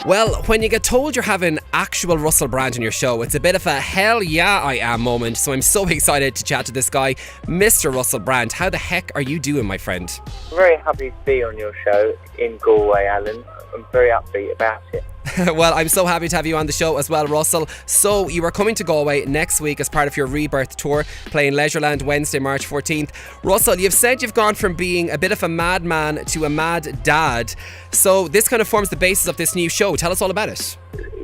Well, when you get told you're having actual Russell Brand on your show, it's a bit of a hell yeah I am moment. So I'm so excited to chat to this guy, Mr. Russell Brand. How the heck are you doing, my friend? Very happy to be on your show in Galway, Alan. I'm very upbeat about it. Well, I'm so happy to have you on the show as well, Russell. So you are coming to Galway next week as part of your Rebirth tour, playing Leisureland Wednesday, March 14th. Russell, you've said you've gone from being a bit of a madman to a mad dad. So this kind of forms the basis of this new show. Tell us all about it.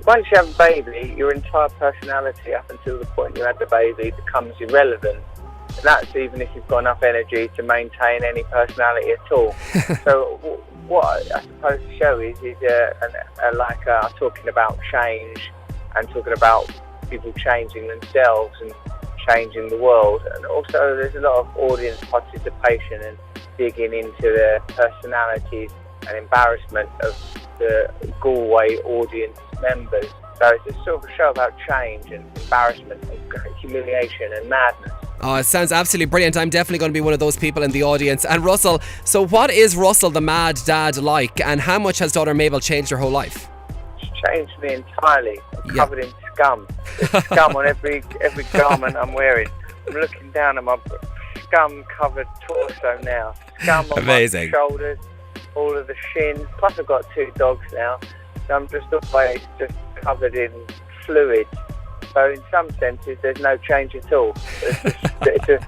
Once you have a baby, your entire personality up until the point you had the baby becomes irrelevant. And that's even if you've got enough energy to maintain any personality at all. So what I suppose the show is talking about change and talking about people changing themselves and changing the world. And also there's a lot of audience participation and digging into the personalities and embarrassment of the Galway audience members. So it's a sort of a show about change and embarrassment and humiliation and madness. Oh, it sounds absolutely brilliant. I'm definitely going to be one of those people in the audience. And Russell, so what is Russell the Mad Dad like, and how much has daughter Mabel changed her whole life? It's changed me entirely. I'm covered in scum. There's scum on every garment I'm wearing. I'm looking down at my scum-covered torso now. Scum on my shoulders, all of the shins. Plus I've got 2 dogs now. So I'm just always just covered in fluid. So in some senses, there's no change at all. It's a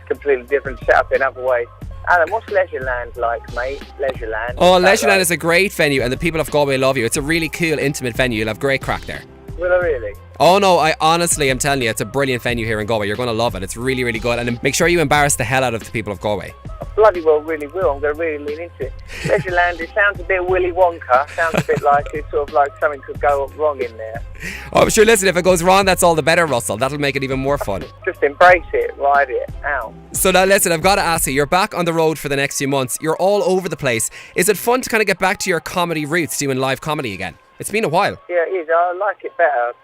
completely different setup in other ways. Alan, what's Leisureland like, mate? Leisureland? Oh, Leisureland is a great venue, and the people of Galway love you. It's a really cool, intimate venue. You'll have great crack there. Will I really? Oh no, I honestly am telling you, it's a brilliant venue here in Galway. You're going to love it. It's really, really good. And make sure you embarrass the hell out of the people of Galway. I bloody well really will. I'm going to really lean into it. Leisureland, it sounds a bit Willy Wonka. Sounds a bit like it's sort of like something could go wrong in there. Oh, I'm sure, listen, if it goes wrong, that's all the better, Russell. That'll make it even more fun. Just embrace it, ride it, out. So now listen, I've got to ask you, you're back on the road for the next few months. You're all over the place. Is it fun to kind of get back to your comedy roots, doing live comedy again? It's been a while. Yeah, it is. I like it better.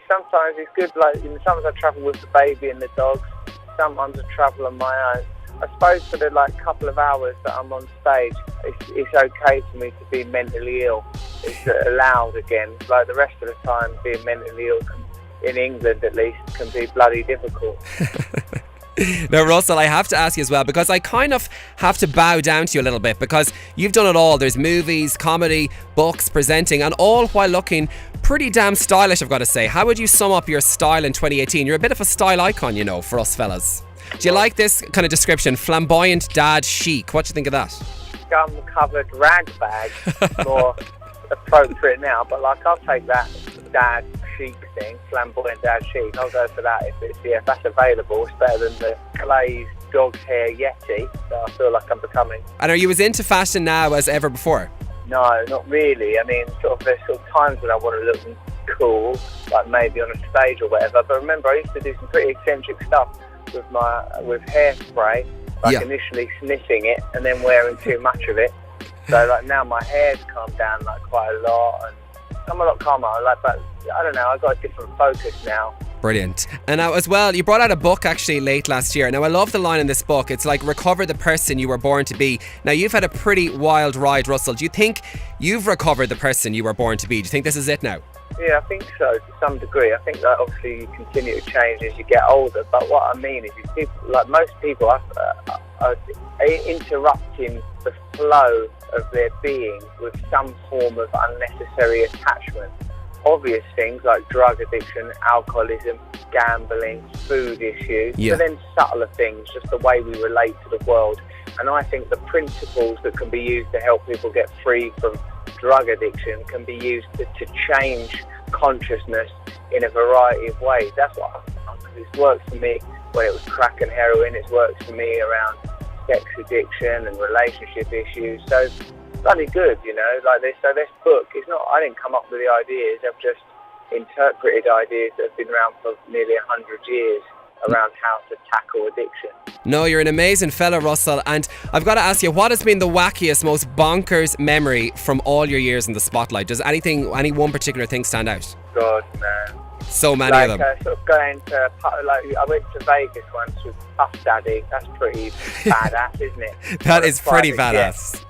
Sometimes it's good, like, sometimes I travel with the baby and the dogs. Sometimes I travel on my own. I suppose for the couple of hours that I'm on stage, it's okay for me to be mentally ill. It's allowed again. Like the rest of the time, being mentally ill, in England at least, can be bloody difficult. Now, Russell, I have to ask you as well, because I kind of have to bow down to you a little bit, because you've done it all. There's movies, comedy, books, presenting, and all while looking pretty damn stylish, I've got to say. How would you sum up your style in 2018? You're a bit of a style icon, you know, for us fellas. Do you like this kind of description? Flamboyant dad chic. What do you think of that? Scum-covered rag bag. More appropriate now, but I'll take that dad chic thing, flamboyant dad chic. I'll go for that if that's available. It's better than the glazed dog's hair yeti that I feel like I'm becoming. And are you as into fashion now as ever before? No, not really. I mean, there's times when I want to look cool, like maybe on a stage or whatever. But remember, I used to do some pretty eccentric stuff with hairspray, initially sniffing it and then wearing too much of it. So now my hair's calmed down quite a lot, and I'm a lot calmer. But I don't know, I've got a different focus now. Brilliant. And now as well, you brought out a book actually late last year. Now I love the line in this book. It's like, recover the person you were born to be. Now you've had a pretty wild ride, Russell. Do you think you've recovered the person you were born to be? Do you think this is it now? Yeah, I think so, to some degree. I think that obviously you continue to change as you get older. But what I mean is most people are interrupting the flow of their being with some form of unnecessary attachment. Obvious things like drug addiction, alcoholism, gambling, food issues, but then subtler things, just the way we relate to the world. And I think the principles that can be used to help people get free from drug addiction can be used to change consciousness in a variety of ways. That's what I've done, because it's worked for me when it was crack and heroin. It's worked for me around sex addiction and relationship issues. So bloody good, you know, like this. So this book is not, I didn't come up with the ideas. I've just interpreted ideas that have been around for nearly 100 years around how to tackle addiction. No, you're an amazing fella, Russell. And I've got to ask you, what has been the wackiest, most bonkers memory from all your years in the spotlight? Does any one particular thing stand out? God, man. So many of them. Sort of going to, I went to Vegas once with Puff Daddy. That's pretty badass, isn't it? That is pretty badass.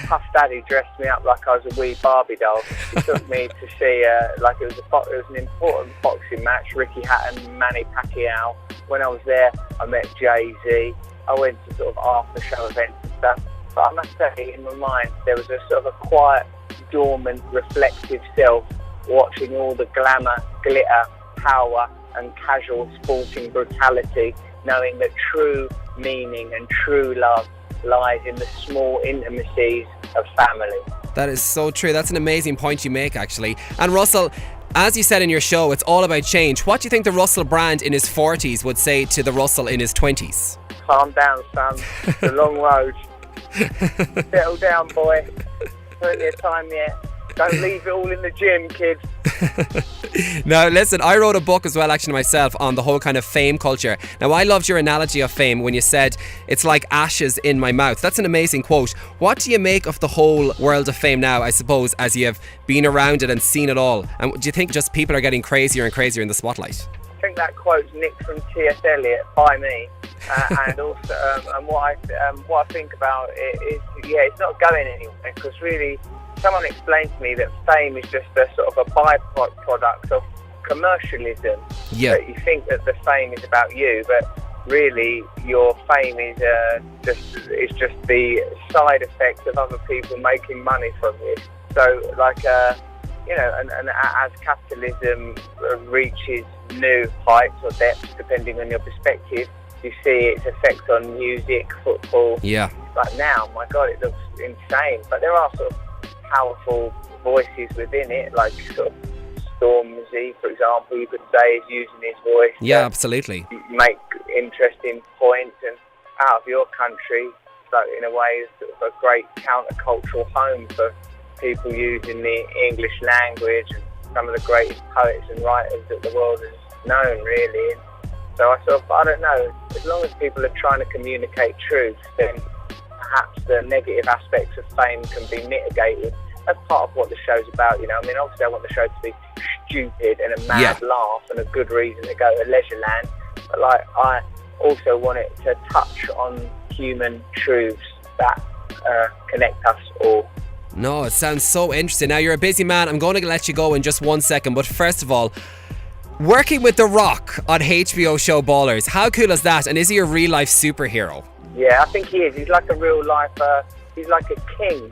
Puff Daddy dressed me up like I was a wee Barbie doll. He took me to see, it was an important boxing match, Ricky Hatton, Manny Pacquiao. When I was there, I met Jay-Z. I went to sort of after-show events and stuff. But I must say, in my mind, there was a sort of a quiet, dormant, reflective self watching all the glamour, glitter, power and casual sporting brutality, knowing that true meaning and true love lies in the small intimacies of family. That is so true. That's an amazing point you make, actually. And Russell, as you said in your show, it's all about change. What do you think the Russell Brand in his 40s would say to the Russell in his 20s? Calm down, son. It's a long road. Settle down, boy. Plenty of time yet. Don't leave it all in the gym, kid. Now, listen, I wrote a book as well, actually, myself, on the whole kind of fame culture. Now, I loved your analogy of fame when you said, it's like ashes in my mouth. That's an amazing quote. What do you make of the whole world of fame now, I suppose, as you have been around it and seen it all? And do you think just people are getting crazier and crazier in the spotlight? I think that quote's nicked from T.S. Eliot by me. And also, and what I think about it is, it's not going anywhere, because really, someone explained to me that fame is just a sort of a byproduct of commercialism. Yeah. That you think that the fame is about you, but really your fame is just the side effect of other people making money from you. So, and as capitalism reaches new heights or depths, depending on your perspective, you see its effect on music, football. Yeah. Like now, my God, it looks insane. But there are sort of powerful voices within it, like sort of Stormzy, for example, you could say, is using his voice. Yeah, absolutely. Make interesting points, and out of your country, so in a way, it's sort of a great countercultural home for people using the English language and some of the greatest poets and writers that the world has known, really. So I don't know, as long as people are trying to communicate truth, then perhaps the negative aspects of fame can be mitigated. That's part of what the show's about, you know. I mean, obviously I want the show to be stupid and a mad laugh and a good reason to go to Leisureland, but I also want it to touch on human truths that connect us all. No, it sounds so interesting. Now, you're a busy man. I'm going to let you go in just 1 second, but first of all, working with The Rock on HBO show Ballers, how cool is that? And is he a real life superhero? Yeah, I think he is. He's like a real life, he's like a king.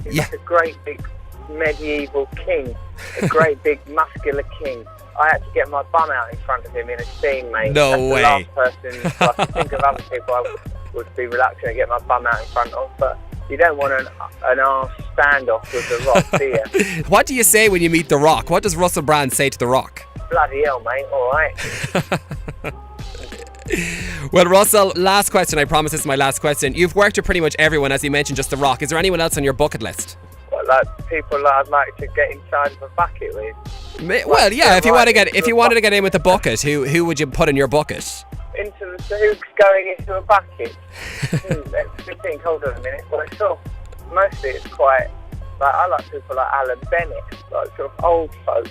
He's like a great big medieval king, a great big muscular king. I had to get my bum out in front of him in a scene, mate. No way. That's the last person, so I can think of other people I would be reluctant to get my bum out in front of, but you don't want an arse standoff with The Rock, do you? What do you say when you meet The Rock? What does Russell Brand say to The Rock? Bloody hell, mate, alright. Well, Russell, last question. I promise this is my last question. You've worked with pretty much everyone, as you mentioned, just The Rock. Is there anyone else on your bucket list? What, like people that I'd like to get inside of a bucket with? Well, yeah. If you wanted to get in with the bucket, who would you put in your bucket? Who's going into a bucket? Let's think. Hold on a minute. Well, mostly it's quite I like people like Alan Bennett, like sort of old folk.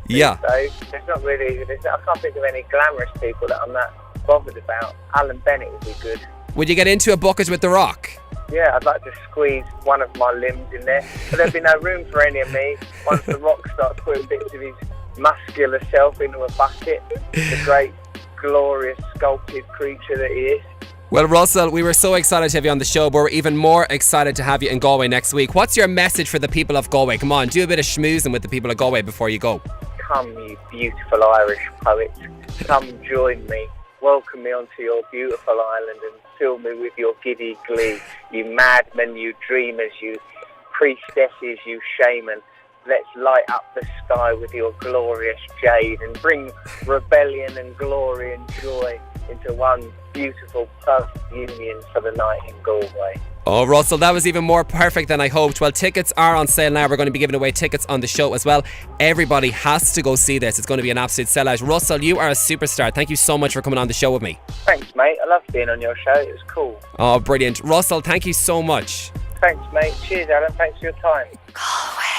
Yeah. So there's not really. I can't think of any glamorous people that I'm that bothered about. Alan Bennett would be good. Would you get into a bucket with The Rock? Yeah, I'd like to squeeze one of my limbs in there, but there'd be no room for any of me once The Rock starts putting bits of his muscular self into a bucket. The great, glorious, sculpted creature that he is. Well, Russell, we were so excited to have you on the show, but we're even more excited to have you in Galway next week. What's your message for the people of Galway? Come on, do a bit of schmoozing with the people of Galway before you go. Come, you beautiful Irish poets. Come join me. Welcome me onto your beautiful island and fill me with your giddy glee. You madmen, you dreamers, you priestesses, you shaman. Let's light up the sky with your glorious jade and bring rebellion and glory and joy into one beautiful, perfect union for the night in Galway. Oh, Russell, that was even more perfect than I hoped. Well, tickets are on sale now. We're going to be giving away tickets on the show as well. Everybody has to go see this. It's going to be an absolute sellout. Russell, you are a superstar. Thank you so much for coming on the show with me. Thanks, mate. I love being on your show. It was cool. Oh, brilliant. Russell, thank you so much. Thanks, mate. Cheers, Alan. Thanks for your time. Galway.